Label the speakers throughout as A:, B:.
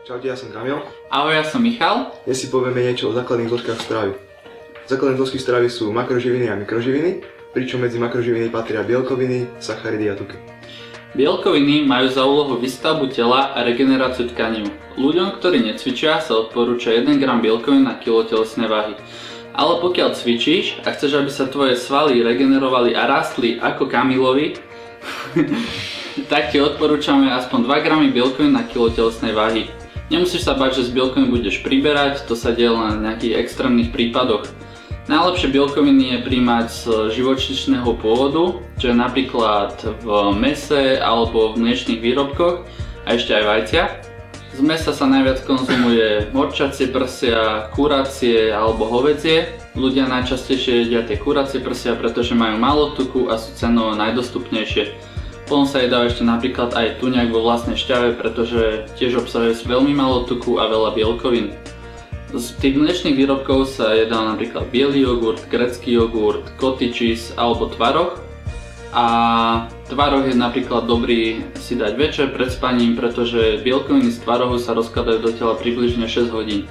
A: Čaute, ja som Kamil.
B: Ahoj, ja som Michal.
A: Dnes si povieme niečo o základných zložkách stravy. Základné zložky stravy sú makroživiny a mikroživiny, pričom medzi makroživiny patria bielkoviny, sacharidy a tuky.
B: Bielkoviny majú za úlohu výstavbu tela a regeneráciu tkanív. Ľuďom, ktorí necvičia, sa odporúča 1 g bielkovín na kilo telesnej váhy. Ale pokiaľ cvičíš a chceš, aby sa tvoje svaly regenerovali a rástli ako Kamilovi, tak ti odporúčame aspoň 2 g bielkovín na kilo telesnej váhy. Nemusíš sa bať, že z bielkovín budeš priberať, to sa deje len v nejakých extrémnych prípadoch. Najlepšie bielkoviny je príjmať z živočíšneho pôvodu, čo je napríklad v mäse alebo v mliečnych výrobkoch a ešte aj vajcia. Z mäsa sa najviac konzumuje morčacie prsia, kuracie alebo hovädzie. Ľudia najčastejšie jedia tie kuracie prsia, pretože majú málo tuku a sú cenovo najdostupnejšie. Potom sa jedá ešte napríklad aj tuňak vo vlastnej šťave, pretože tiež obsahuje veľmi málo tuku a veľa bielkovín. Z tých mliečnych výrobkov sa jedá napríklad biely jogurt, grécky jogurt, cottage cheese alebo tvaroh. A tvaroh je napríklad dobrý si dať večer pred spaním, pretože bielkoviny z tvarohu sa rozkladajú do tela približne 6 hodín.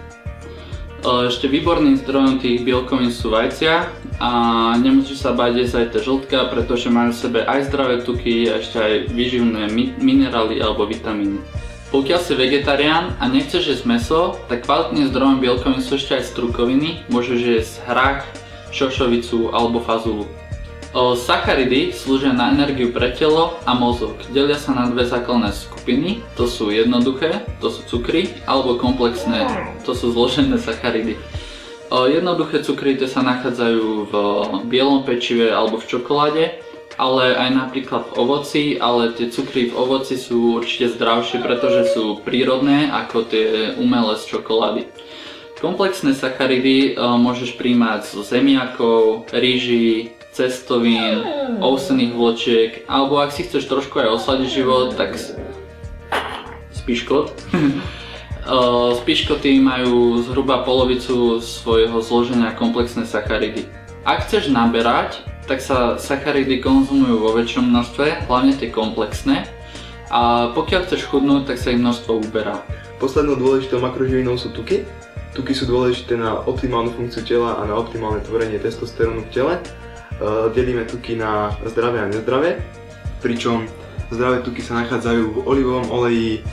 B: Ešte výborným zdrojom tých bielkovín sú vajcia a nemusíš sa báť jesť aj tie žltka, pretože majú v sebe aj zdravé tuky a ešte aj výživné minerály alebo vitamíny. Pokiaľ si vegetarián a nechceš jesť mäso, tak kvalitným zdrojom bielkovín sú ešte aj strukoviny, môžeš jesť hrách, šošovicu alebo fazulu. Sacharidy slúžia na energiu pre telo a mozog. Delia sa na dve základné skupiny, to sú jednoduché, to sú cukry, alebo komplexné, to sú zložené sacharidy. Jednoduché cukry tie sa nachádzajú v bielom pečive alebo v čokoláde, ale aj napríklad v ovoci, ale tie cukry v ovoci sú určite zdravšie, pretože sú prírodné ako tie umelé z čokolády. Komplexné sacharidy môžeš príjmať z zemiakov, rýží, cestovín, ovsených vločiek, alebo ak si chceš trošku aj osladiť život, tak z piškot. Z piškoty majú zhruba polovicu svojho zloženia komplexné sacharidy. Ak chceš naberať, tak sa sacharidy konzumujú vo väčšom množstve, hlavne tie komplexné. A pokiaľ chceš chudnúť, tak sa ich množstvo uberá.
A: Poslednou dôležitou makroživinou sú tuky. Tuky sú dôležité na optimálnu funkciu tela a na optimálne tvorenie testosterónu v tele. Delíme tuky na zdravé a nezdravé, pričom zdravé tuky sa nachádzajú v olivovom oleji,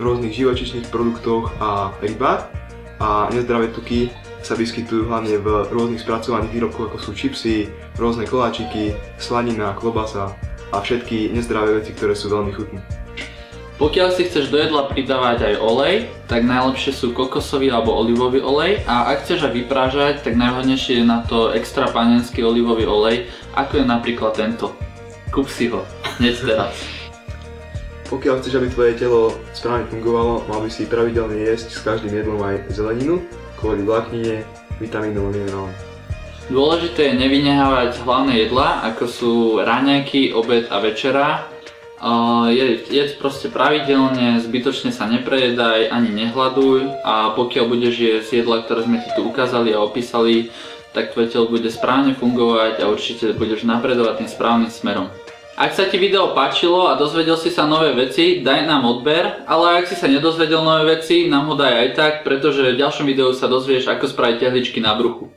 A: rôznych živočíšnych produktoch a rybách, a nezdravé tuky sa vyskytujú hlavne v rôznych spracovaných výrobkoch, ako sú čipsy, rôzne koláčiky, slanina, klobasa a všetky nezdravé veci, ktoré sú veľmi chutné.
B: Pokiaľ si chceš do jedla pridávať aj olej, tak najlepšie sú kokosový alebo olivový olej, a ak chceš aj vyprážať, tak najvhodnejšie je na to extra panenský olivový olej, ako je napríklad tento. Kúp si ho, hneď teraz.
A: Pokiaľ chceš, aby tvoje telo správne fungovalo, mal by si pravidelne jesť s každým jedlom aj zeleninu, kvôli vláknine, vitamínom a minerálom.
B: Dôležité je nevynehávať hlavné jedlá, ako sú raňajky, obed a večera. Jedz proste pravidelne, zbytočne sa neprejedaj ani nehľaduj, a pokiaľ budeš jesť jedlá, ktoré sme ti tu ukázali a opísali, tak tvoje telo bude správne fungovať a určite budeš napredovať tým správnym smerom. Ak sa ti video páčilo a dozvedel si sa nové veci, daj nám odber, ale ak si sa nedozvedel nové veci, nám ho daj aj tak, pretože v ďalšom videu sa dozvieš, ako spraviť tehličky na bruchu.